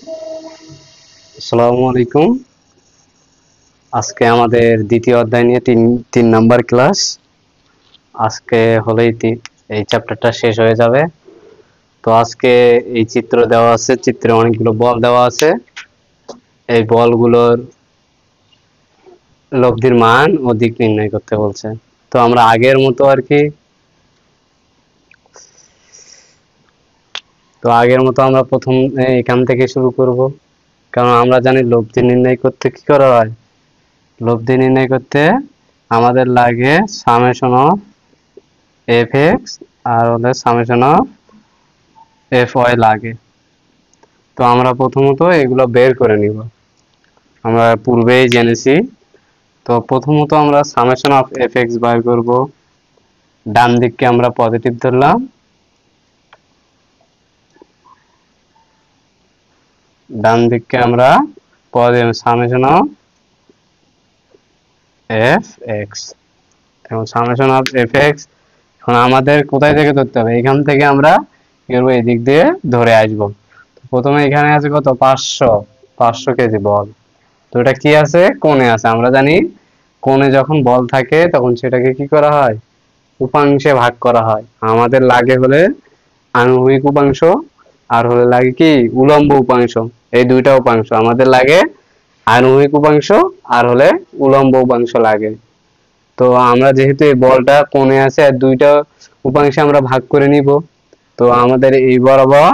আসসালামু আলাইকুম। আজকে আমাদের দ্বিতীয় অধ্যায় নিয়ে তিন নাম্বার ক্লাস। আজকে হলেই এই চ্যাপ্টারটা শেষ হয়ে যাবে। তো আজকে এই চিত্র দেওয়া আছে, চিত্রে অনেকগুলো বল দেওয়া আছে। এই বলগুলোর লব্ধির মান ও দিক নির্ণয় করতে বলছে। তো আমরা আগের মতো আর কি আমরা প্রথম এখান থেকে শুরু করব, কারণ আমরা জানি লব্ধি নির্ণয় করতে কি করা হয়। লব্ধি নির্ণয় করতে আমাদের লাগে সামেশন অফ এফ এক্স আর হলে সামেশন অফ এফ ওয়াই লাগে। তো আমরা প্রথমত এগুলো বের করে নিব, আমরা পূর্বেই জেনেছি। তো প্রথমত আমরা সামেশন অফ এফ এক্স বের করব। ডান দিককে আমরা পজিটিভ ধরলাম, ডান দিককে আমরা সামেশন অফ এফ এক্স, এবং সামেশন অফ এফ এক্স এখন আমাদের কোথায় থেকে ধরতে হবে, এখান থেকে আমরা কি করবো, এই দিক দিয়ে ধরে আসবো। প্রথমে এখানে আছে কত, 500 কেজি বল। তো এটা কি আছে, কোণে আছে। আমরা জানি কোণে যখন বল থাকে তখন সেটাকে কি করা হয়, উপাংশে ভাগ করা হয়। আমাদের লাগে হলে আনুভূমিক উপাংশ, আর হলে লাগে কি উলম্ব উপাংশ। এই দুইটা উপাংশ আমাদের লাগে, আনুভূমিক উপাংশ আর হলে উলম্ব উপাংশ লাগে। তো আমরা যেহেতু এই বলটা কোণে আছে আর দুইটা উপাংশে আমরা ভাগ করে নিব, তো আমাদের এই বরাবর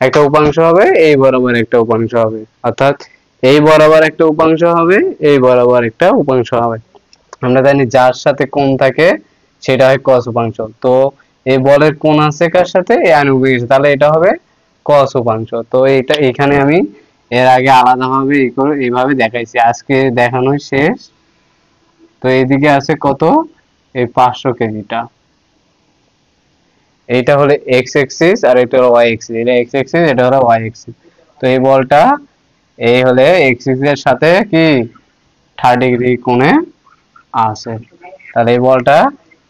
একটা উপাংশ হবে, এই বরাবর একটা উপাংশ হবে, অর্থাৎ এই বরাবর একটা উপাংশ হবে, এই বরাবর একটা উপাংশ হবে। আমরা জানি যার সাথে কোণ থাকে সেটা হয় cos উপাংশ। তো এই বলের কোণ আছে কার সাথে, এই আনুভূমিক, তাহলে এটা হবে cos উপাংশ। তো এটা এখানে আমি এর আগে আলাদাভাবে এইভাবে দেখাইছি, আজকে দেখানো শেষ। তো এইদিকে আছে কত, এই 500 কেজিটা। এইটা হলো এক্স এক্সিস আর এটা হলো ওয়াই এক্সিস, এটা এক্স এক্সিস, এটা হলো ওয়াই এক্সিস। তো এই বলটা এই হলে এক্স এক্সিসের সাথে কি 30 ডিগ্রি কোণে আছে। তাহলে এই বলটা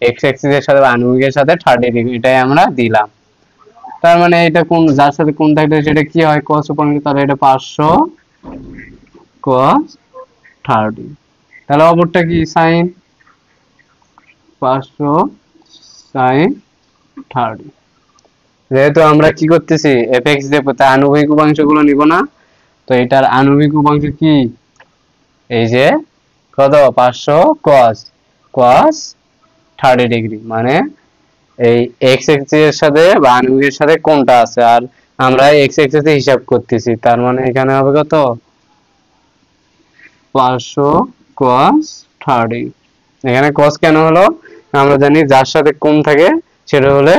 এক্স এক্সিসের সাথে আনুভূমিকের সাথে 30 ডিগ্রি, এটাই আমরা দিলাম। তার মানে এটা কোন যার সাথে কোন থাকলে সেটা কি হয়, cos উপাংশ। তাহলে এটা 500 cos 30। তাহলে অপরটা কি sin, 500 sin 30। যেহেতু আমরা কি করতেছি, fx দিয়ে তাই আনুভূমিক উপাংশ গুলো নিব না। তো এটার আনুভূমিক উপাংশ কি, এই যে কত, 500 cos cos 30 ডিগ্রি, মানে এই এক্স এক্সিস এর সাথে বা আনুভূমিকের সাথে কোনটা আছে, আর আমরা এক্স এক্সিস এ হিসাব করতেছি। তার মানে এখানে হবে কত, 500 cos 30। এখানে cos কেন হলো, আমরা জানি যার সাথে কোণ থাকে সেটা হলে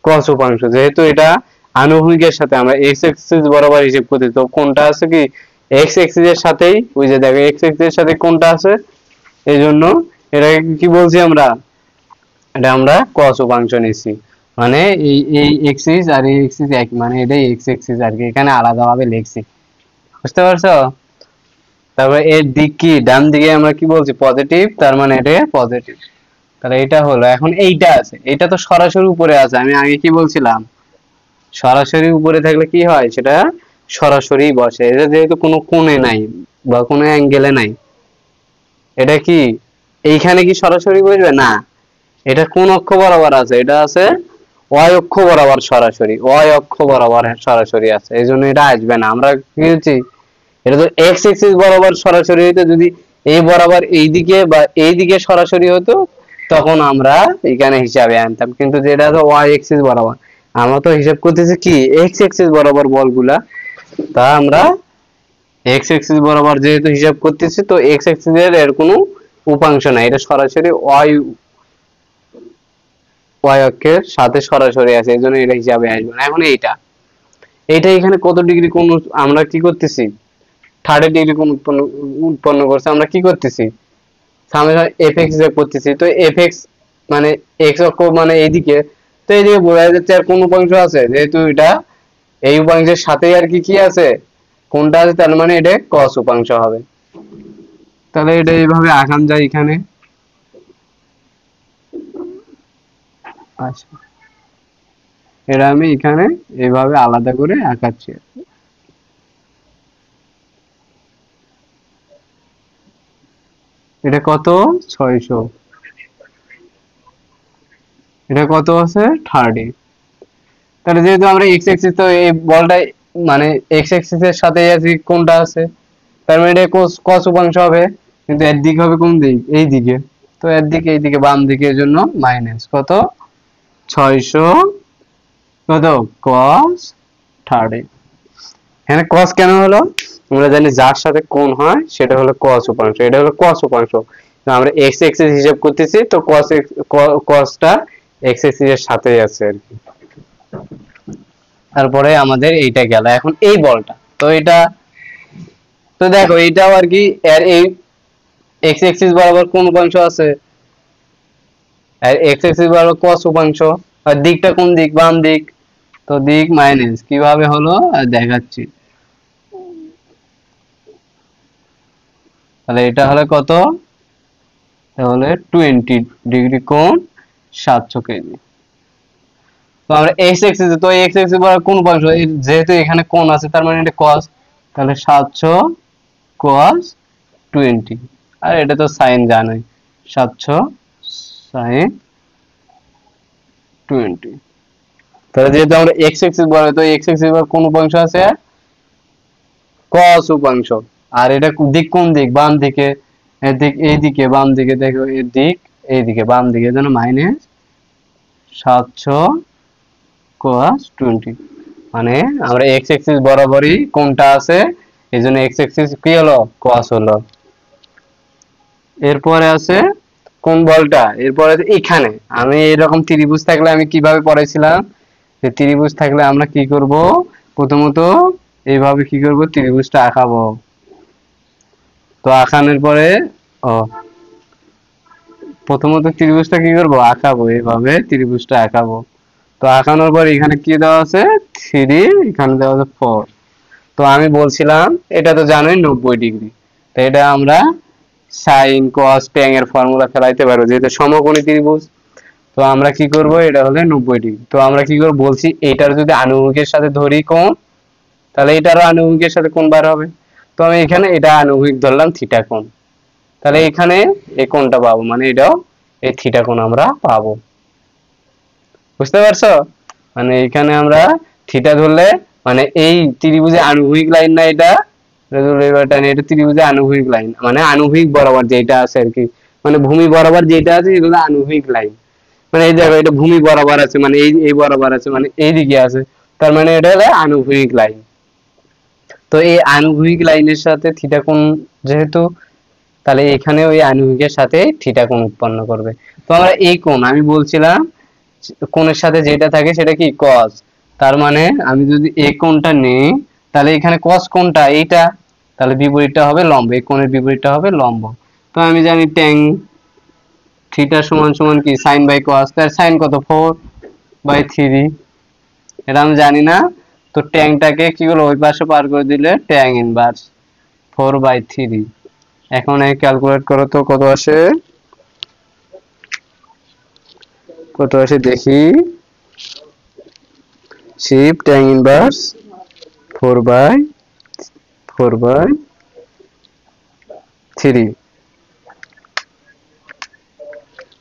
cos উপাংশ। যেহেতু এটা আনুভূমিকের সাথে আমরা এক্স এক্সিস বরাবর হিসাব করতেছি, তো কোণটা আছে কি এক্স এক্সিস এর সাথেই, ওই যে দেখো এক্স এক্সিস এর সাথে কোণটা আছে, এই জন্য এটাকে কি বলছি আমরা, এটা আমরা cos উপাংশ নিছি। মানে এই এক্সিস আর এই এক্সিস এক, মানে এটাই এক্স এক্সিস আর কি, এখানে আলাদাভাবে লিখছি। বুঝতে পারছো? তারপরে এর দিক কি, ডান দিকে আমরা কি বলছি, পজিটিভ, তার মানে এটা পজিটিভ। তাহলে এটা হলো, এখন এইটা আছে, এটা তো সরাসরি উপরে আছে। আমি আগে কি বলছিলাম, সরাসরি উপরে থাকলে কি হয়, সেটা সরাসরি বসে। এটা যেহেতু কোনো কোণে নাই বা কোনো অ্যাঙ্গেলে নাই, এটা কি এইখানে কি সরাসরি বসবে না, এটা কোন অক্ষ বরাবর আছে, এটা আছে ওয়াই অক্ষ বরাবর, সরাসরি ওয়াই অক্ষ বরাবর সরাসরি আছে, এই জন্য এটা আসবে না। আমরা কি বলছি, এটা তো এক্স এক্সিস বরাবর সরাসরি হইতো, যদি এই বরাবর এইদিকে বা এইদিকে সরাসরি হতো তখন আমরা এখানে হিসাবে আনতাম, কিন্তু যেটা তো ওয়াই এক্সিস বরাবর, আমরা তো হিসাব করতেছি কি এক্স এক্সিস বরাবর বলগুলা। তা আমরা এক্স এক্সিস বরাবর যেহেতু হিসাব করতেছি, তো এক্স এক্সিস এর কোনো উপাংশ নাই, এটা সরাসরি ওয়াই ওয়াই অক্ষের সাথে সরাসরি আছে, এই জন্য এটা হিসাবে আসবে না। এখন এইটা এইটা এখানে কত ডিগ্রি কোণ আমরা কি করতেছি, 30 ডিগ্রি কোণ উৎপন্ন করছে। আমরা কি করতেছি, সামনে এফ এক্স করতেছি। তো এফ এক্স মানে এক্স অক্ষ মানে এইদিকে, তো এইদিকে বোঝা যাচ্ছে আর কোন উপাংশ আছে, যেহেতু এটা এই উপাংশের সাথেই আর কি কি আছে, কোনটা আছে, তার মানে এটা cos উপাংশ হবে। তাহলে এটা এইভাবে আঁকান যায় এখানে। আচ্ছা, এটা আমি এখানে এইভাবে আলাদা করে আঁকাচ্ছি। এটা কত 600, এটা কত আছে 30। তাহলে যেহেতু আমরা x অ্যাক্সিস, তো এই বলটা মানে x অ্যাক্সিসের সাথে আছে কোনটা আছে, তার মানে এটা cos উপাংশ হবে, কিন্তু এর দিক হবে কোন দিক, এই দিকে। তো এর দিকে এই দিকে বাম দিকের জন্য মাইনাস কত 600 কত cos 30। এখানে cos কেন হলো, আমরা জানি যার সাথে কোণ হয় সেটা হলো cos উপাংশ, এটা হলো cos উপাংশ। তো আমরা x অ্যাক্সিস হিসাব করতেছি, তো cosটা x অ্যাক্সিস এর সাথেই আছে আর কি। তারপরে আমাদের এইটা গেল, এখন এই বলটা, তো এটা তো দেখো এইটাও আর কি এর এই x অ্যাক্সিস বরাবর কোন উপাংশ আছে, আর x অ্যাক্সিস বরাবর cos উপাংশ, আর দিকটা কোন দিক, বাম দিক, তো দিক মাইনাস কিভাবে হলো দেখাচ্ছি। তাহলে এটা হলো কত, তাহলে 20 ডিগ্রি কোণ 700 কেজি। তো আমরা x অ্যাক্সিস, তো x অ্যাক্সিস বরাবর কোন উপাংশ, যেহেতু এখানে কোণ আছে তার মানে এটা cos, তাহলে 700 cos 20, আর এটা তো sin জানোই, 700 sin 20। তাহলে যেহেতু আমরা x অ্যাক্সিস বরাবর, তো x অ্যাক্সিস বরাবর কোন উপাংশ আছে, cos উপাংশ, আর এটা দিক কোন দিক, বাম দিকে, এর দিক এইদিকে বাম দিকে, দেখো এর দিক এইদিকে বাম দিকে, জন্য মাইনাস 700 cos 20। মানে আমরা x অ্যাক্সিস বরাবরই কোনটা আছে, এইজন্য x অ্যাক্সিস কি হলো cos হলো। এরপরে আছে কোন বলটা, এরপরে এখানে আমি এরকম ত্রিভুজ থাকলে আমি কিভাবে পড়াইছিলাম, যে ত্রিভুজ থাকলে আমরা কি করব, প্রথমত এইভাবে কি করব, ত্রিভুজটা আঁকাবো। তো আঁকানোর পরে ও প্রথমত ত্রিভুজটা কি করব, আঁকাবো, এইভাবে ত্রিভুজটা আঁকাবো। তো আঁকানোর পর এখানে কি দেওয়া আছে 3, এখানে দেওয়া আছে 4। তো আমি বলছিলাম এটা তো জানোই 90 ডিগ্রি, তো এটা আমরা sin cos tan এর ফর্মুলা ফেলাইতে পারবো, যেহেতু সমকোণী ত্রিভুজ। তো আমরা কি করব, এটা হলে 90 ডিগ্রি, তো আমরা কি করব বলছি, এটার যদি আনুভূমিকের সাথে ধরি কোণ, তাহলে এটারও আনুভূমিকের সাথে কোণ বার হবে। তো আমি এখানে এটা আনুভূমিক ধরলাম থিটা কোণ, তাহলে এখানে এই কোণটা পাবো, মানে এটাও এই থিটা কোণ আমরা পাবো। বুঝতে পারছো, মানে এখানে আমরা থিটা ধরলে মানে এই ত্রিভুজে আনুভূমিক লাইন না, এটা এটা ত্রিভুজে আনুভূমিক লাইন, মানে আনুভূমিক বরাবর যেটা আছে আর কি, মানে ভূমি বরাবর যেটা আছে এগুলো আনুভূমিক লাইন। মানে এই দেখো এটা ভূমি বরাবর আছে, মানে এই বরাবর আছে, মানে এই দিকে আছে, তার মানে এটা হলো আনুভূমিক লাইন। তো এই আনুভূমিক লাইনের সাথে থিটা কোণ যেহেতু, তাহলে এখানে ওই আনুভূমিকের সাথে থিটা কোণ উৎপন্ন করবে। তো আমরা এই কোণ আমি বলছিলাম কোণের সাথে যেটা থাকে সেটা কি cos, তার মানে আমি যদি এই কোণটা নেই, তাহলে এখানে cos কোণটা এইটা, তাহলে বিপরীতটা হবে লম্ব, এই কোণের বিপরীতটা হবে লম্ব। তো আমি জানি tan থিটা সমান সমান কি sin বাই cos, তার sin কত 4/3, এটা আমি জানি না। তো ট্যাংটাকে কি হলো ওই পাশে পার করে দিলে tan ইনভার্স 4/3। এখন এই ক্যালকুলেট করো তো কত আসে, কত আসে দেখি, শিফট tan ইনভার্স 4/3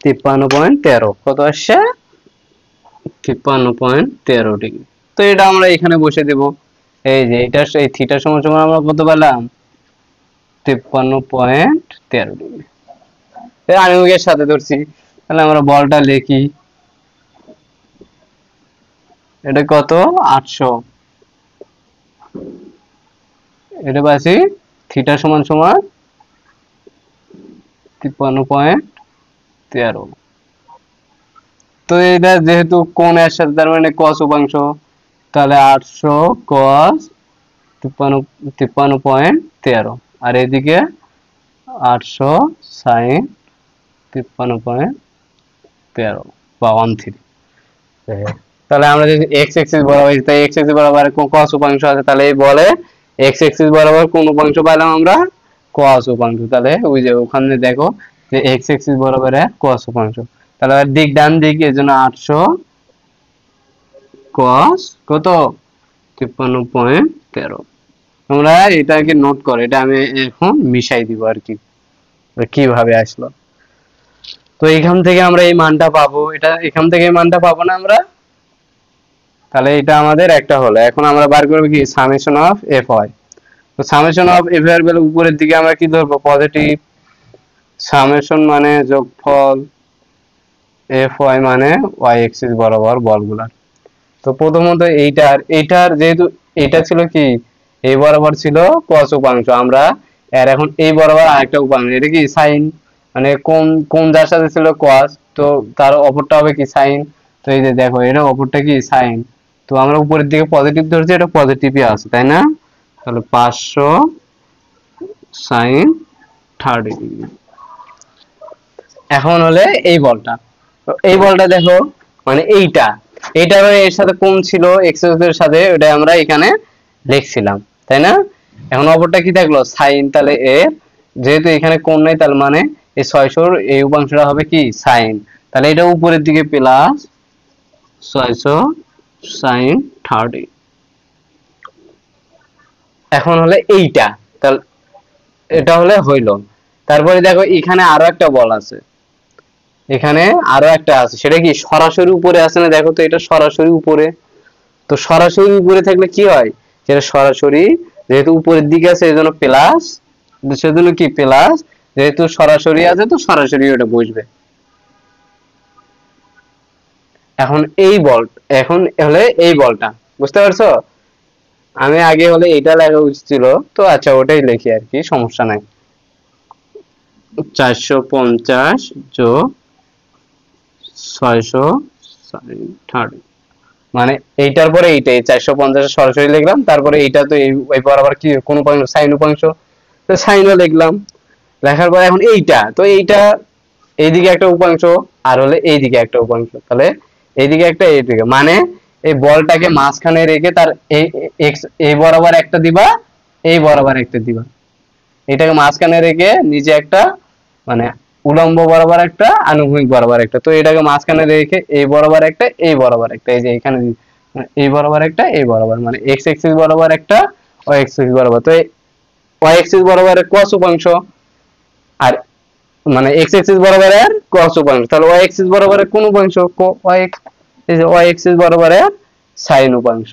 53.13, কত আসছে 53.13 ডিগ্রি। তো এটা আমরা এখানে বসে দেব, এই যে এটা এই থিটা সমান সমান আমরা কত পেলাম 53.13 ডিগ্রি, এই আনুভূমিকের সাথে ধরছি। তাহলে আমরা বলটা লিখি, এটা কত 800, এটা পাচ্ছি থিটা সমান সমান 53.13। তো এটা যেহেতু কোণের সাথে তার মানে cos উপাংশ, তাহলে 800 cos 53.13, আর এদিকে 800 sin 53.13 বা 13। তাহলে আমরা যদি x অ্যাক্সিস বরাবর, তাই x অ্যাক্সিস বরাবর cos উপাংশ আছে, তাহলে এই বলে x অ্যাক্সিস বরাবর কোন উপাংশ পাইলাম আমরা cos উপাংশ। তাহলে ওই যে ওখানে দেখো যে x অ্যাক্সিস বরাবর cos উপাংশ, তাহলে দিক ডান দিক, এজন্য 800 cos কত 53.13। তোমরা এটাকে নোট করো, এটা আমি এখন মিশাই দিব আর কি। কিভাবে আসলো। তো এখান থেকে আমরা এই মানটা পাবো, এটা এখান থেকে এই মানটা পাবো না আমরা, তাহলে এটা আমাদের একটা হলো। এখন আমরা বার করবো কি সামেশন অফ এফ ওয়াই। তো সামেশন অফ এফ এর বেলা উপরের দিকে আমরা কি ধরবো পজিটিভ, সামেশন মানে যোগফল, এফ ওয়াই মানে ওয়াই এক্সিস বরাবর বলগুলার। তো প্রথমত এইটার যেহেতু এটা ছিল কি এই বরাবর ছিল cos উপাংশ, আমরা এর এখন এই বরাবর আরেকটা উপাংশ, এটা কি সাইন, মানে কোন কোন যার সাথে ছিল cos, তো তার অপরটা হবে কি সাইন। তো এই যে দেখো এটা অপরটা কি সাইন, তো আমরা উপরের দিকে পজিটিভ ধরছি, এটা পজিটিভই আছে তাই না। তাহলে 500 sin 30 ডিগ্রি। এখন হলে এই বলটা, তো এই বলটা দেখো মানে এইটার এর সাথে কোন ছিল এক্স এর সাথে, ওটা আমরা এখানে লিখছিলাম তাই না। এখন অপরটা কি থাকলো সাইন, তাহলে এর যেহেতু এখানে কোন নাই তার মানে এই 600 এই উপাংশটা হবে কি সাইন, তাহলে এটা উপরের দিকে প্লাস 600 sin 30। এখন হলে এইটা, তাহলে এটা হলে হইলো। তারপরে দেখো এখানে আরো একটা বল আছে, এখানে আরো একটা আছে, সেটা কি সরাসরি উপরে আছে না, দেখো তো এটা সরাসরি উপরে। তো সরাসরি উপরে থাকলে কি হয়, যেটা সরাসরি যেহেতু উপরের দিকে আছে এজন্য প্লাস, সেজন্য কি প্লাস, যেহেতু সরাসরি আছে তো সরাসরি ওটা বসবে। এখন এই বল, এখন হলে এই বলটা, বুঝতে পারছো। আমি আগে হলে এটা লেখা উচিত ছিল, তো আচ্ছা ওটাই লিখি আর কি, সমস্যা নাই। 450 যোগ 630, মানে এইটার পরে এইটাই 450 সরাসরি লিখলাম, তারপরে এইটা তো এই বরাবর কি কোন উপাংশ সাইন উপাংশ, তো সাইনও লিখলাম। লেখার পরে এখন এইটা, তো এইটা এইদিকে একটা উপাংশ আর হলে এইদিকে একটা উপাংশ, তাহলে এইদিকে একটা এইদিকে, মানে এই বলটাকে মাঝখানে রেখে তার এক্স এই বরাবর একটা দিবা, এই বরাবর একটা দিবা, এটাকে মাঝখানে রেখে নিচে একটা মানে উলম্ব বরাবর একটা আনুভূমিক বরাবর একটা, তো এটাকে মাঝখানে রেখে এই বরাবর একটা এই বরাবর একটা, এই যে এখানে এই বরাবর একটা এই বরাবর, মানে এক্স এক্সিস বরাবর একটা ওয়াই এক্সিস বরাবর, তো ওয়াই এক্সিস বরাবর cos উপাংশ আর মানে এক্স এক্সিস বরাবরের cos উপাংশ, তাহলে ওয়াই এক্সিস বরাবরের কোন উপাংশ ওয়াই, এই যে ওয়াই এক্সিস বরাবরের sin উপাংশ।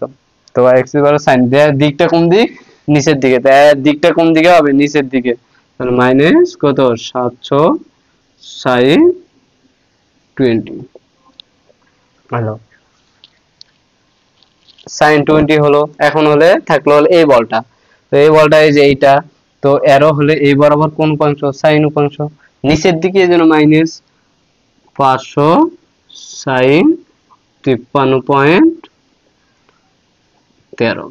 তো ওয়াই এক্সিস বরাবর sin, দিকটা কোন দিক নিচের দিকে, তাই দিকটা কোন দিকে হবে নিচের দিকে, তাহলে মাইনাস কত 700 sin 20 হলো, sin 20 হলো। এখন হলে থাকলো হলে এই বলটা, তো এই বলটা এই যে এইটা, তো এরো হলে এই বরাবর কোন উপাংশ sin উপাংশ, নিচের দিকে যেন মাইনাস 500 sin 53.13।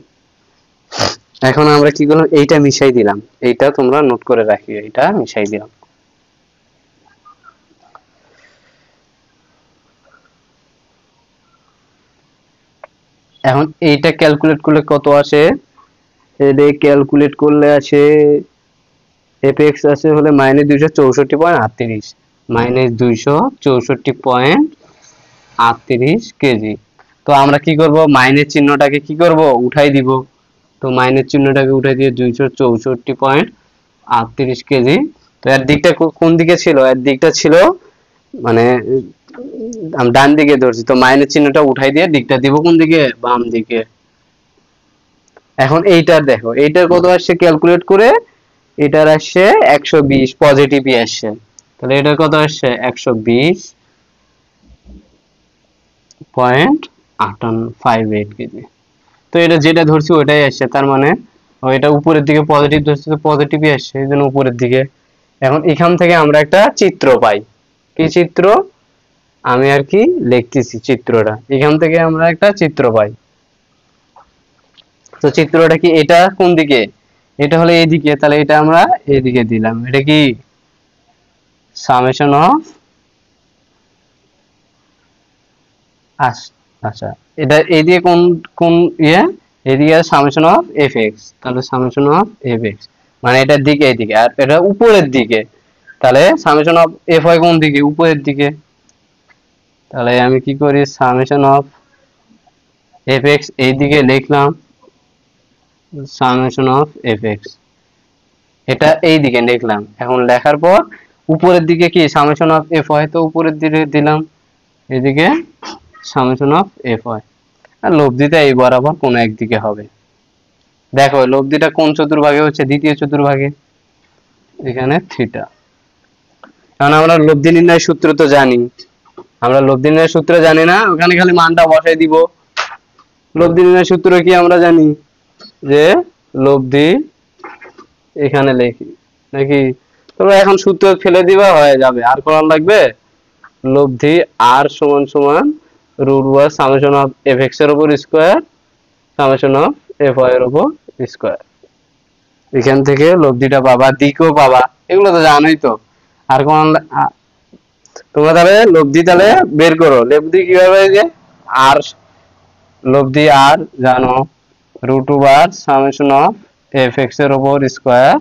এখন আমরা কি করলাম, এইটা মিশাই দিলাম, এইটা তোমরা নোট করে রাখিও, এইটা মিশাই দিলাম। এখন এইটা ক্যালকুলেট করলে কত আসে, এটা ক্যালকুলেট করলে আসে এফএক্স আছে হলে -264.38, -264.38 কেজি। তো আমরা কি করব, মাইনের চিহ্নটাকে কি করব উঠাই দিব, তো মাইনের চিহ্নটাকে উঠাই দিয়ে 264.38 কেজি। তো এর দিকটা কোন দিকে ছিল, এর দিকটা ছিল মানে আমি ডান দিকে ধরছি, তো মাইনের চিহ্নটা উঠাই দিয়ে দিকটা দিব কোন দিকে বাম দিকে। এখন এইটার দেখো এইটার কত আসছে ক্যালকুলেট করে, এটার আসছে 120 পজিটিভই আসছে, তাহলে এটার কত আসছে 120.58 কেজি। তো এটা যেটা ধরছি ওইটাই আসছে, তার মানে এটা উপরের দিকে পজিটিভ ধরছি তো পজিটিভই আসছে, এই জন্য উপরের দিকে। এখন এখান থেকে আমরা একটা চিত্র পাই, কি চিত্র আমি আর কি লিখতেছি চিত্রটা, এখান থেকে আমরা একটা চিত্র পাই। তো চিত্রটা কি, এটা কোন দিকে, এটা হলো এইদিকে, তাহলে এটা আমরা এইদিকে দিলাম, এটা কি সামেশন অফ, আচ্ছা এটা এইদিকে কোন কোন এদিকে সামেশন অফ এফ এক্স, তাহলে সামেশন অফ এফ এক্স মানে এটার দিকে এইদিকে, আর এটা উপরের দিকে, তাহলে সামেশন অফ এফ হয় কোন দিকে উপরের দিকে, তাহলে আমি কি করি সামেশন অফ এফ এক্স এইদিকে লিখলাম, সামেশন অফ এফ এক্স এটা এই দিকে লিখলাম। এখন লেখার পর উপরের দিকে কি সামেশন অফ এফ হয়, তো উপরের দিকে দিলাম, এদিকে সামেশন অফ এফ হয়। আর লব্ধিটা এই বরাবর কোন একদিকে হবে। দেখো লব্ধিটা কোন চতুর্ভাগে হচ্ছে, দ্বিতীয় চতুর্ভাগে, এখানে থিটা। কারণ আমরা লব্ধি নির্ণয় সূত্র তো জানি, আমরা লব্ধি নির্ণয় সূত্র জানি না, ওখানে খালি মানটা বসাই দিব। লব্ধি নির্ণয় সূত্র কি আমরা জানি, যে লব্ধি এখানে লিখি নাকি, তোমরা এখন সূত্র ফেলে দিবা হয়ে যাবে, আর করার লাগবে। লব্ধি আর সমান সমান root over summation of F X এর উপর square summation of F Y এর উপর স্কয়ার। এখান থেকে লব্ধিটা পাবা, দিকও পাবা, এগুলো তো জানোই তো। আর কোন তোমরা তাহলে লব্ধি তাহলে বের করো, লব্ধি কিভাবে, যে আর লব্ধি আর জানো root over summation of F X এর উপর square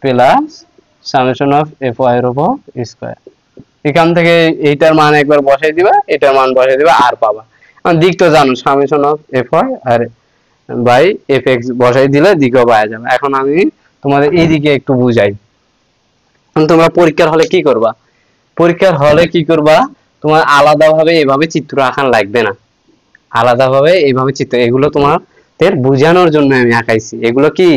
plus summation of F Y এর উপর স্কয়ার। এখান থেকে এইটার মান একবার বসাই দিবা, এটার মান বসাই দিবা, আর পাবা। দিক তো জানো সামেশন অফ এফ ওয়াই আর বাই এফ এক্স বসাই দিলে দিকও পাওয়া যাবে। এখন আমি তোমাদের এইদিকে একটু বুঝাই। তোমরা পরীক্ষার হলে কি করবা, পরীক্ষার হলে কি করবা, তোমার আলাদাভাবে এভাবে চিত্র আঁকান লাগবে না, আলাদাভাবে এইভাবে চিত্র, এগুলো তোমাদের বোঝানোর জন্য আমি আঁকাইছি, এগুলো কি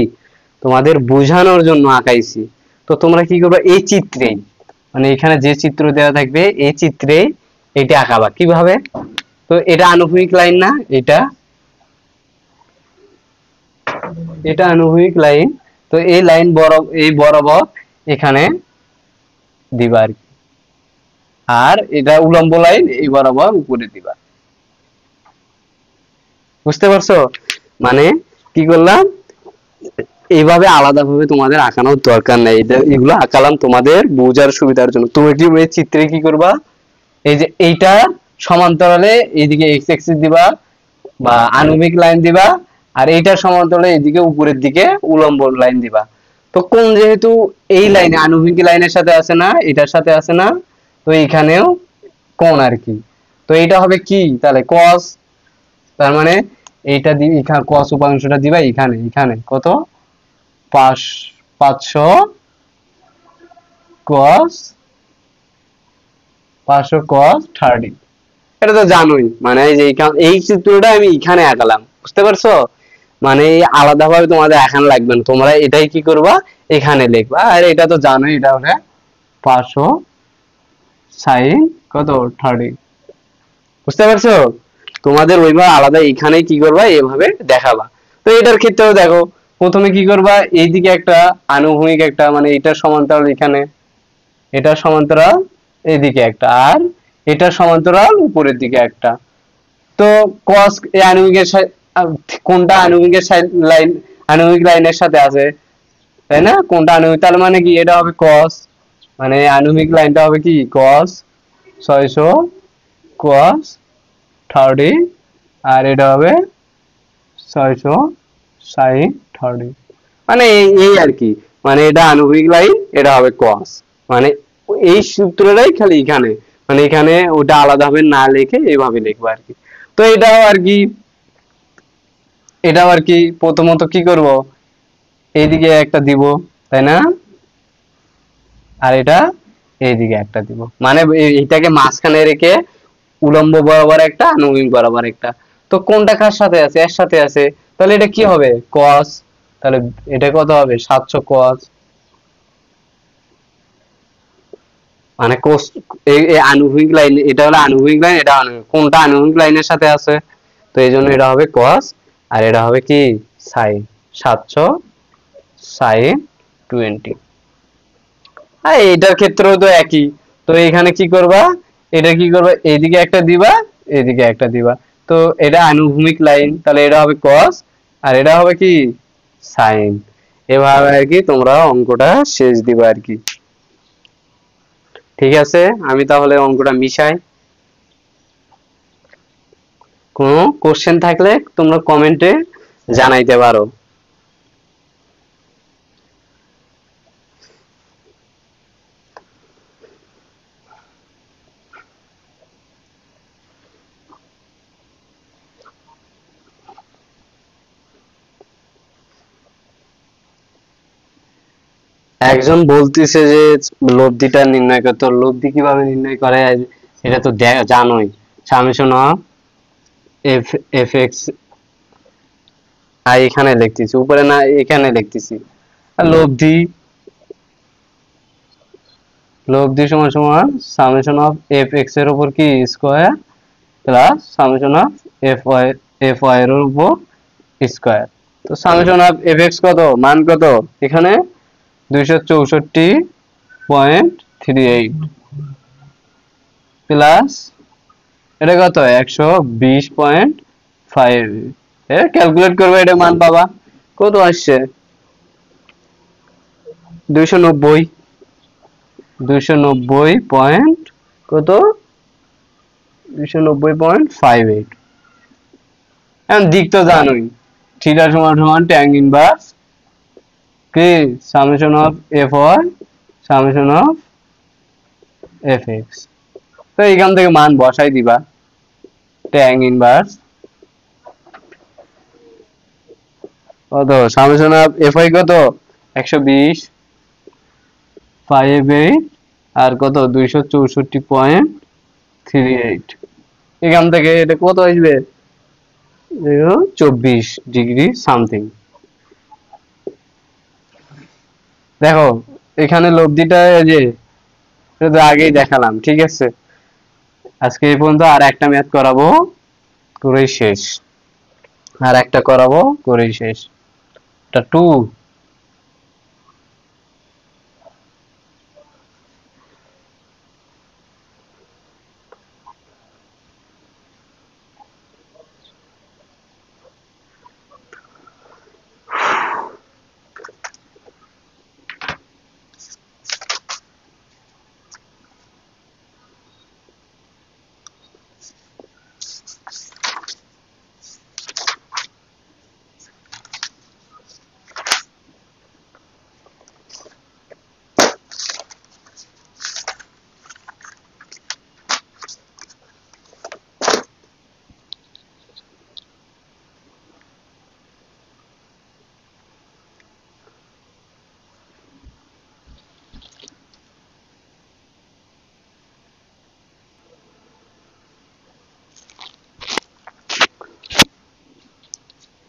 তোমাদের বোঝানোর জন্য আঁকাইছি। তো তোমরা কি করবে, এই চিত্রেই, মানে এখানে যে চিত্র দেওয়া থাকবে এই চিত্রে এটা আঁকাবা কিভাবে। তো এটা আনুভূমিক লাইন না, এটা এটা আনুভূমিক লাইন, তো এই লাইন এই বরাবর এখানে দিবা আর কি, আর এটা উলম্ব লাইন এই বরাবর উপরে দিবা। বুঝতে পারছো, মানে কি করলাম, এইভাবে আলাদাভাবে তোমাদের আঁকানোর দরকার নেই, এগুলো আঁকালাম তোমাদের বোঝার সুবিধার জন্য। তুমি কি এই চিত্রে কি করবা, এই যে এইটা সমান্তরালে এইদিকে এক্স অ্যাক্সিস দিবা বা আনুভূমিক লাইন দিবা, আর এইটার সমান্তরালে এইদিকে উপরের দিকে উলম্ব লাইন দিবা। তো কোন যেহেতু এই লাইনে আনুভূমিক লাইনের সাথে আছে না, এটার সাথে আছে না, তো এইখানেও কোণ আর কি। তো এইটা হবে কি তাহলে cos, তার মানে এইটা এখানে cos উপাংশটা দিবা এখানে, এখানে কত 500 cos 30। এটা তো জানোই, মানে এই যে এই চিত্রটা আমি এখানে আঁকালাম, বুঝতে পারছো, মানে আলাদাভাবে তোমাদের এখানে লাগবে না, তোমরা এটাই কি করবা এখানে লিখবা। আর এটা তো জানোই, এটা হবে 500 sin কত 30। বুঝতে পারছো, তোমাদের ওইভাবে আলাদা এখানেই কি করবা এভাবে দেখাবা। তো এটার ক্ষেত্রেও দেখো, প্রথমে কি করবা, এইদিকে একটা আনুভূমিক একটা, মানে এটার সমান্তরাল এখানে, এটার সমান্তরাল এইদিকে একটা, আর এটার সমান্তরাল উপরের দিকে একটা। তো cos এই আণবিকের কোনটা আণবিকের লাইন, আণবিক লাইনের সাথে আছে, তাই না, কোনটা আণবিক, তার মানে কি এটা হবে cos, মানে আণবিক লাইনটা হবে কি cos 600 cos 30, আর এটা হবে 600 sin 30, মানে এই আর কি, মানে এটা আণবিক লাইন, এটা হবে cos, মানে এই সূত্রটাই খালি এখানে, মানে এখানে ওটা আলাদাভাবে না লিখে এইভাবে লিখবো আর কি। তো এটাও আর কি, এটাও আর কি প্রথমত কি করব, এইদিকে একটা দিব, তাই না, আর এটা এইদিকে একটা দিব, মানে এইটাকে মাঝখানে রেখে উলম্ব বরাবর একটা আনুভূমিক বরাবর একটা। তো কোনটা কার সাথে আছে, এর সাথে আছে, তাহলে এটা কি হবে cos, তাহলে এটা কত হবে 700 cos, মানে cos এই আনুভূমিক লাইন, এটা হলো আনুভূমিক লাইন, এটা কোনটা আনুভূমিক লাইনের সাথে আছে, তো এই জন্য এটা হবে cos, আর এটা হবে কি sin 700 sin 20। আর এটার ক্ষেত্রেও তো একই। তো এখানে কি করবা, এটা কি করবা, এইদিকে একটা দিবা, এইদিকে একটা দিবা। তো এটা আনুভূমিক লাইন, তাহলে এটা হবে cos, আর এটা হবে কি sin। এভাবে আর কি তোমরা অঙ্কটা শেষ দিবা আর কি। ঠিক আছে, আমি তাহলে অঙ্কটা মিশাই। কোনো কোশ্চেন থাকলে তোমরা কমেন্টে জানাইতে পারো। একজন বলতেছে যে লব্ধিটা নির্ণয় করতে, লব্ধি কিভাবে নির্ণয় করে এটা তো জানোই, summation of F F x এখানে লিখতেছি, উপরে না এখানে লিখতেছি। আর লব্ধি, লব্ধি সমান সমান সামেশন অফ এফ এক্স এর উপর কি square plus summation of F Y এর উপর স্কয়ার। তো সামেশন অফ এফ এক্স কত, মান কত এখানে 264.38 প্লাস এটা কত 120.5, ক্যালকুলেট করবে, এটা মান পাবা কত আসছে 290, 290 পয়েন্ট কত 290.58। এখন দিক তো জানোই, থিটা সমান সমান ট্যান ইনভার্স কি summation of F Y summation of F X. তো এখান থেকে মান বসাই দিবা, ট্যান ইনভার্স কত সামেশন অফ এফ ওয়াই কত 120.58 আর কত 264.38। এখান থেকে এটা কত আসবে 24 ডিগ্রি সামথিং। দেখো এখানে লব্ধিটা যে আগেই দেখালাম, ঠিক আছে। আজকে এই পর্যন্ত, আর একটা ম্যাথ করাবো করেই শেষ, আর একটা করাবো করেই শেষ। এটা 2।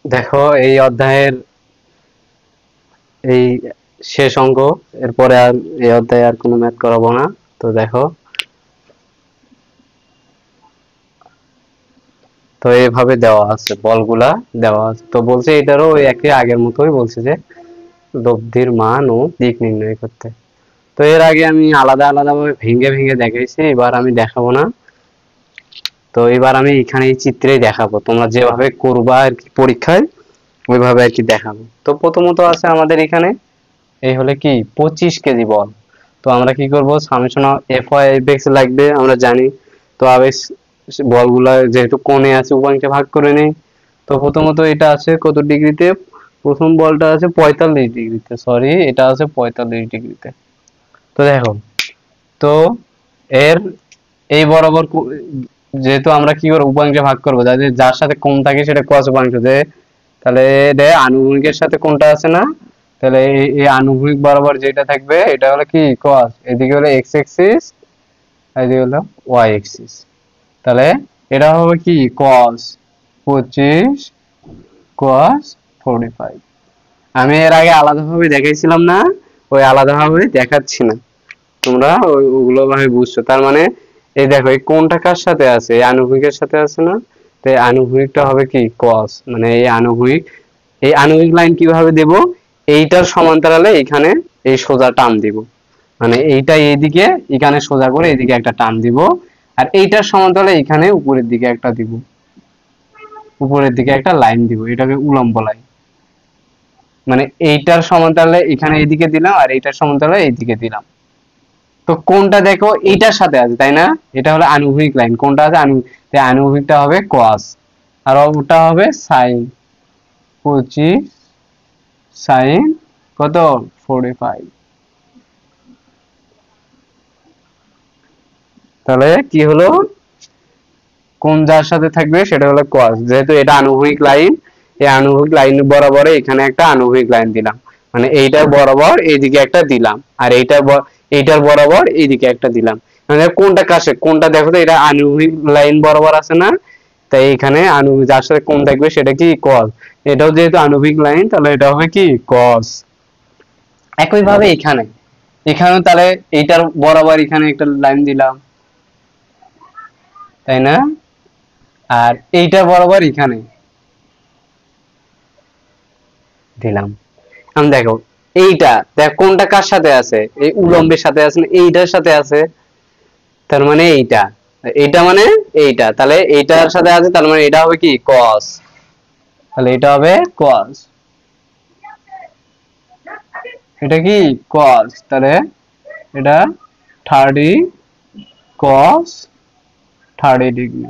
দেখো এই অধ্যায়ের এই শেষ অঙ্ক, এরপরে আর এই অধ্যায়ে আর কোনো ম্যাথ করাবো না। তো দেখো, তো এইভাবে দেওয়া আছে, বলগুলা দেওয়া আছে। তো বলছে এটারও ওই একই আগের মতোই বলছে যে লব্ধির মান ও দিক নির্ণয় করতে। তো এর আগে আমি আলাদা আলাদা ভাবে ভেঙে ভেঙে দেখাইছি, এবার আমি দেখাবো না। তো এবার আমি এখানে এই চিত্রেই দেখাবো, তোমরা যেভাবে করবা আর কি পরীক্ষায় ওইভাবে আর কি দেখাবো। তো প্রথমত আছে আমাদের এখানে এই হলে কি 25 কেজি বল। তো আমরা কি করব, summation of F Y F X লাগবে, আমরা জানি। তো আবেশ বলগুলা যেহেতু কোণে আছে উপাংশে ভাগ করে নেই। তো প্রথমত এটা আছে কত ডিগ্রিতে, প্রথম বলটা আছে 45 ডিগ্রিতে, সরি এটা আছে 45 ডিগ্রিতে। তো দেখো, তো এর এই বরাবর যেহেতু আমরা কি করব উপাংশে ভাগ করব, যার সাথে কোণ থাকে সেটা cos উপাংশ, যে তাহলে এটা আনুভূমিকের সাথে কোণটা আছে না, তাহলে এই আনুভূমিক বরাবর যেটা থাকবে এটা হলো কি cos, এদিকে হলো x অ্যাক্সিস এদিকে হলো y অ্যাক্সিস। তাহলে এটা হবে কি cos 25 cos 45। আমি এর আগে আলাদাভাবে দেখাইছিলাম না, ওই আলাদাভাবে দেখাচ্ছি না, তোমরা ওগুলো ভাবে বুঝছো। তার মানে এই দেখো এই কোণটা কার সাথে আছে, এই আনুভূমিকের সাথে আছে না, তো এই আনুভূমিকটা হবে কি cos, মানে এই আনুভূমিক লাইন কিভাবে দেব, এইটার সমান্তরালে এখানে এই সোজা টান দিব, মানে এইটা এইদিকে এখানে সোজা করে এইদিকে একটা টান দিব, আর এইটার সমান্তরালে এখানে উপরের দিকে একটা দিব, উপরের দিকে একটা লাইন দিব, এটাকে উলম্ব লাইন। মানে এইটার সমান্তরালে এখানে এইদিকে দিলাম আর এইটার সমান্তরালে এইদিকে দিলাম। তো কোনটা দেখো এইটার সাথে আছে তাই না, এটা হলো আনুভূমিক লাইন, কোনটা আছে আনুভূমিকটা হবে cos আর ওটা হবে sin 25 sin কত 45। তাহলে কি হলো, কোন যার সাথে থাকবে সেটা হলো cos, যেহেতু এটা আনুভূমিক লাইন, এই আনুভূমিক লাইন বরাবর এখানে একটা আনুভূমিক লাইন দিলাম। মানে এইটার বরাবর এইদিকে একটা দিলাম, আর এইটার বরাবর এইদিকে একটা দিলাম। মানে কোনটা কাছে কোনটা দেখো তো, এটা আনুভূমিক লাইন বরাবর আছে না, তাই এখানে যার সাথে কোণ থাকবে সেটা কি cos, এটাও যেহেতু আনুভূমিক লাইন তাহলে এটা হবে কি cos। একইভাবে এখানেও তাহলে এইটার বরাবর এখানে একটা লাইন দিলাম, তাই না, আর এইটার বরাবর এখানে দিলাম। আমি দেখো দেখ কোনটা কার সাথে আছে, এই উলম্বের সাথে আছে না এইটার সাথে আছে, তার মানে এইটা মানে এইটা, তাহলে এইটার সাথে আছে, তার মানে এটা হবে কি cos, তাহলে এটা হবে cos, এটা কি cos, তাহলে এটা 30 cos 30 ডিগ্রি।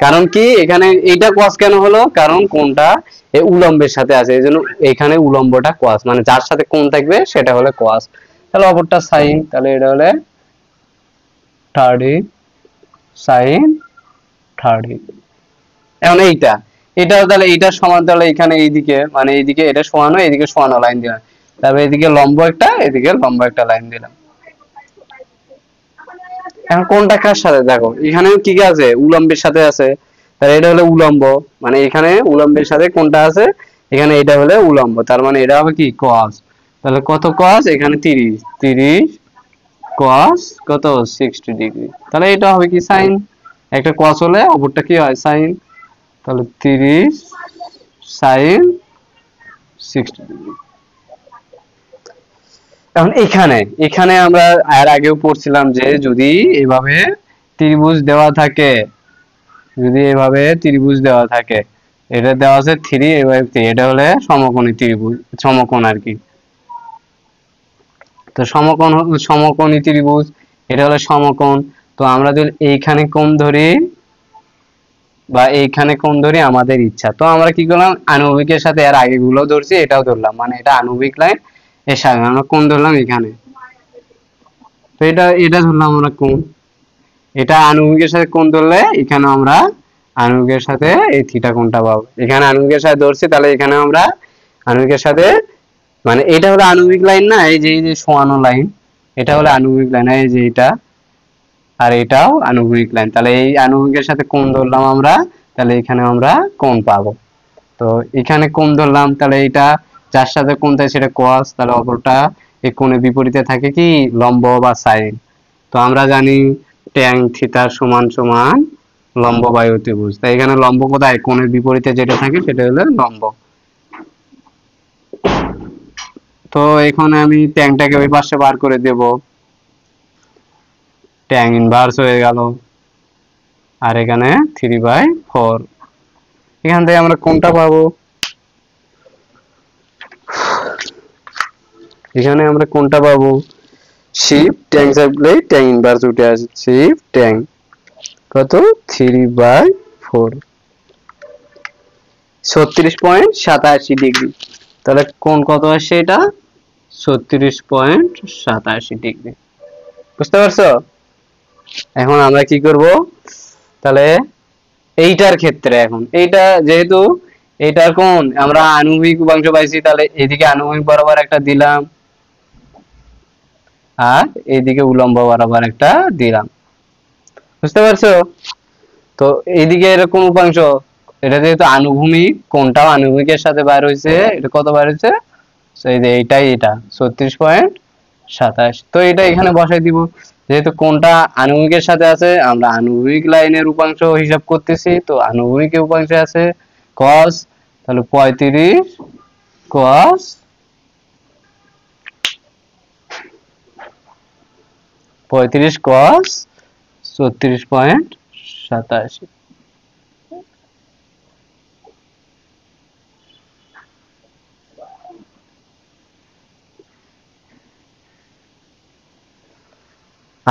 কারণ কি এখানে এইটা cos কেন হলো, কারণ কোনটা এই উলম্বের সাথে আছে, এইজন্য এখানে উলম্বটা cos, মানে যার সাথে কোণ থাকবে সেটা হলো cos। তাহলে অপরটা sin, তাহলে এটা হলে 30 sin 30। এখন এটাও তাহলে এইটার সমান, তাহলে এখানে এইদিকে মানে এইদিকে এটা সমানো, এইদিকে সমানো লাইন দিলাম, তারপরে এদিকে লম্ব একটা, এদিকে লম্ব একটা লাইন দিলাম। এখন কোনটা কার সাথে দেখো, এখানেও কি আছে উলম্বের সাথে আছে, তাহলে এটা হলো উলম্ব, মানে এখানে উলম্বের সাথে কোনটা আছে, এখানে এটা হলো উলম্ব, তার মানে এটা হবে কি cos। তাহলে কত cos, এখানে 30 cos কত 60 ডিগ্রি, তাহলে এটা হবে কি sin। একটা cos হলে অপরটা কি হয় sin, তাহলে 30 sin 60 ডিগ্রি। এখন এখানে আমরা এর আগেও পড়ছিলাম যে যদি এভাবে ত্রিভুজ দেওয়া থাকে, যদি এভাবে ত্রিভুজ দেওয়া থাকে, এটা দেওয়া আছে 3 এভাবে 3, এটা হলে সমকোণী ত্রিভুজ, সমকোণ আর কি। তো সমকোণী ত্রিভুজ, এটা হলো সমকোণ। তো আমরা যদি এইখানে কোণ ধরি বা এইখানে কোণ ধরি আমাদের ইচ্ছা, তো আমরা কি করলাম আনুভূমিকের সাথে এর আগে গুলো ধরছি, এটাও ধরলাম, মানে এটা আনুভূমিক লাইন এর সাথে আমরা কোণ ধরলাম এখানে, তো এটা ধরলাম আমরা কোণ, এটা আনুভূমিকের সাথে কোণ ধরলে এখানে আমরা আনুভূমিকের সাথে এই থিটা কোণটা পাবো। এখানে আনুভূমিকের সাথে ধরছি, তাহলে এখানে আমরা আনুভূমিকের সাথে, মানে এটা হলো আনুভূমিক লাইন না, এই যে সমানো লাইন, এটা হলো আনুভূমিক লাইন, এই যে এটা, আর এটাও আনুভূমিক লাইন, তাহলে এই আনুভূমিকের সাথে কোণ ধরলাম আমরা, তাহলে এখানে আমরা কোণ পাবো। তো এখানে কোণ ধরলাম, তাহলে এটা যার সাথে কোণ থাকে সেটা cos, তাহলে অপরটা এই কোণের বিপরীতে থাকে কি লম্ব বা sin। তো আমরা জানি tan থিটা সমান সমান লম্ব বাই অতিভুজ, তাই এখানে লম্ব কোথায়, কোণের বিপরীতে যেটা থাকে সেটা হলো লম্ব। তো এখানে আমি ট্যাংটাকে ওই পাশে বার করে দেব, ট্যাং ইনভার্স হয়ে গেল, আর এখানে 3/4, এখান থেকে আমরা কোনটা পাবো, এখানে আমরা কোনটা পাবো, শিফট ট্যাং চাপলে ট্যাং ইনভার্স উঠে আসে, শিফট ট্যাং কত 3/4 36.87 ডিগ্রি, তাহলে কোণ কত আসছে, এটা 36.87 ডিগ্রি। বুঝতে পারছো? এখন আমরা কি করব, তাহলে এইটার ক্ষেত্রে এখন এইটা যেহেতু এইটার কোণ আমরা আনুভূমিক উপাংশ পাইছি, তাহলে এদিকে আনুভূমিক বরাবর একটা দিলাম, আর এইদিকে উলম্ব বরাবর একটা দিলাম। বুঝতে পারছো? তো এইদিকে এরকম উপাংশ, এটা যেহেতু আনুভূমিক, কোণটাও আনুভূমিকের সাথে বার হয়েছে, এটা কত বার হয়েছে, এই যে এটা 36.27, তো এটা এখানে বসাই দিব, যেহেতু কোণটা আনুভূমিকের সাথে আছে আমরা আনুভূমিক লাইনের উপাংশ হিসাব করতেছি, তো আনুভূমিক উপাংশে আছে cos, তাহলে 35 cos 36.87।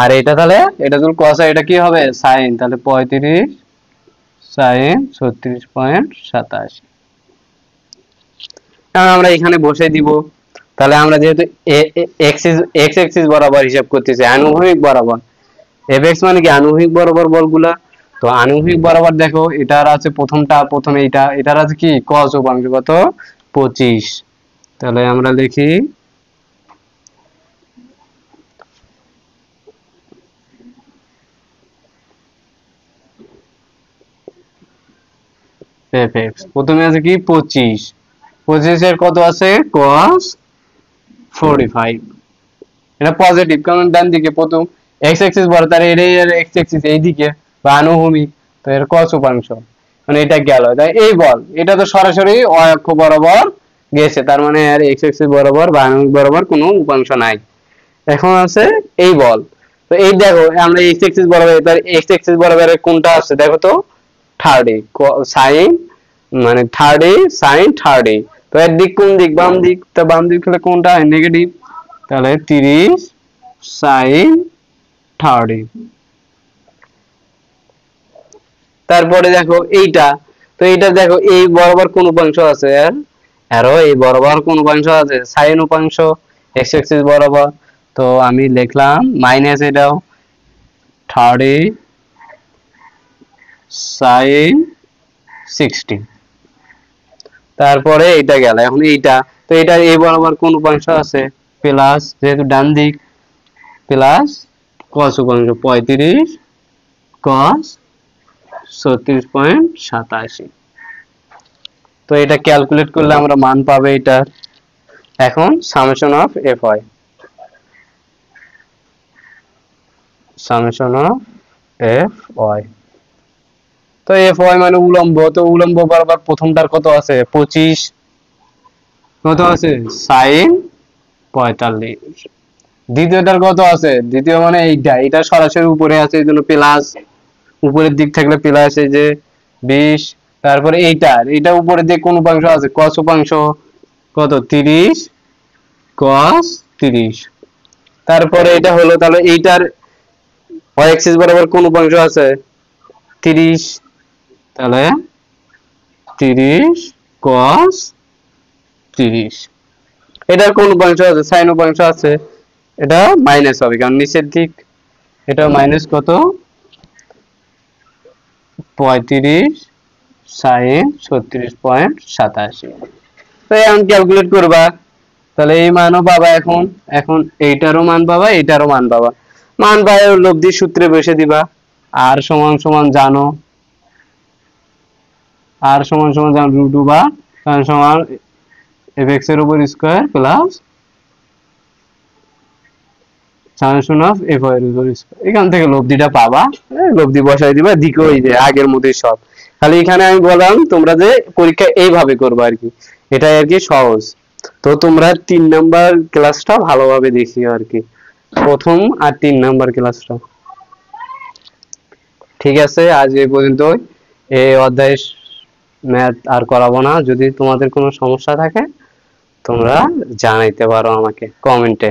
আর এটা তাহলে এটা যদি cos হয় এটা কি হবে sin, তাহলে 35 sin 36.87, এখন আমরা এখানে বসে দিব। তাহলে আমরা যেহেতু x অ্যাক্সিস বরাবর হিসাব করতেছি আনুভূমিক বরাবর, fx মানে কি আনুভূমিক বরাবর বলগুলা, তো আনুভূমিক বরাবর দেখো এটার আছে প্রথম এইটার আছে কি cos উপাংশ কত 25। তাহলে আমরা লিখি fx প্রথমে আছে কি 25, 25 এর কত আছে cos 45, এটা পজিটিভ কারণ ডান দিকে প্রথম x অ্যাক্সিস বড় তার এর x অ্যাক্সিস এই দিকে বা আনুভূমিক, তো এর cos উপাংশ মানে এটা গেল। তাই এই বল এটা তো সরাসরি y অক্ষ বরাবর গেছে, তার মানে এর x অ্যাক্সিস বরাবর বা আনুভূমিক বরাবর কোনো উপাংশ নাই। এখন আছে এই বল, তো এই দেখো আমরা x অ্যাক্সিস বরাবর, তার x অ্যাক্সিস বরাবর কোনটা আছে দেখো তো 30 sin মানে 30 sin 30, তো এর দিক কোন দিক বাম দিক, তো বাম দিক হলে কোনটা নেগেটিভ, তাহলে 30 sin 30। তারপরে দেখো এইটা, তো এইটা দেখো এই বরাবর কোন উপাংশ আছে এরও এই বরাবর কোন উপাংশ আছে sin উপাংশ x অ্যাক্সিস বরাবর, তো আমি লিখলাম মাইনাস এটাও 30 sin 60। তারপরে এইটা গেল, এখন এইটা, তো এটা এই বরাবর কোন উপাংশ আছে প্লাস, যেহেতু ডান দিক প্লাস cos উপাংশ 35 cos 36.87। তো এটা ক্যালকুলেট করলে আমরা মান পাবে এটা। এখন summation of fy, summation of fy, তো fy মানে উলম্ব, তো উলম্ব বরাবর প্রথমটার কত আছে 25, কত আছে sin 45, দ্বিতীয়টার কত আছে, দ্বিতীয় মানে এইটা, এটা সরাসরি উপরে আছে এই জন্য প্লাস, উপরের দিক থাকলে প্লাস এই যে 20, তারপরে এইটা উপরের দিকে কোন উপাংশ আছে cos উপাংশ কত 30 cos 30, তারপরে এটা হলো, তাহলে এইটার y অ্যাক্সিস বরাবর কোন উপাংশ আছে 30, তাহলে 30 cos 30, এটার কোন উপাংশ আছে sin উপাংশ আছে, এটা মাইনাস হবে কারণ নিচের দিক, এটা মাইনাস কত 35 sin 36.87। তো এখন ক্যালকুলেট করবা, তাহলে এই মানও পাবা, এখন এইটারও মান পাবা এইটারও মান পাবা, মান পায় লব্ধি সূত্রে বসে দিবা, আর সমান সমান জানো, আর সমান সমান জানো রুট ওভার সমান fx এর উপর square plus summation of fy এর উপর স্কয়ার, এখান থেকে লব্ধিটা পাবা, লব্ধি বসাই দিবা দিকে ওই যে আগের মতই সব, খালি এখানে আমি বললাম তোমরা যে পরীক্ষা এইভাবে করবা আর কি, এটাই আর কি সহজ। তো তোমরা 3 নাম্বার ক্লাসটা ভালোভাবে দেখিও আর কি, প্রথম আর 3 নাম্বার ক্লাসটা। ঠিক আছে, আজ এই পর্যন্ত, এই অধ্যায় ম্যাথ আর করাবো না, যদি তোমাদের কোনো সমস্যা থাকে তোমরা জানাইতে পারো আমাকে কমেন্টে।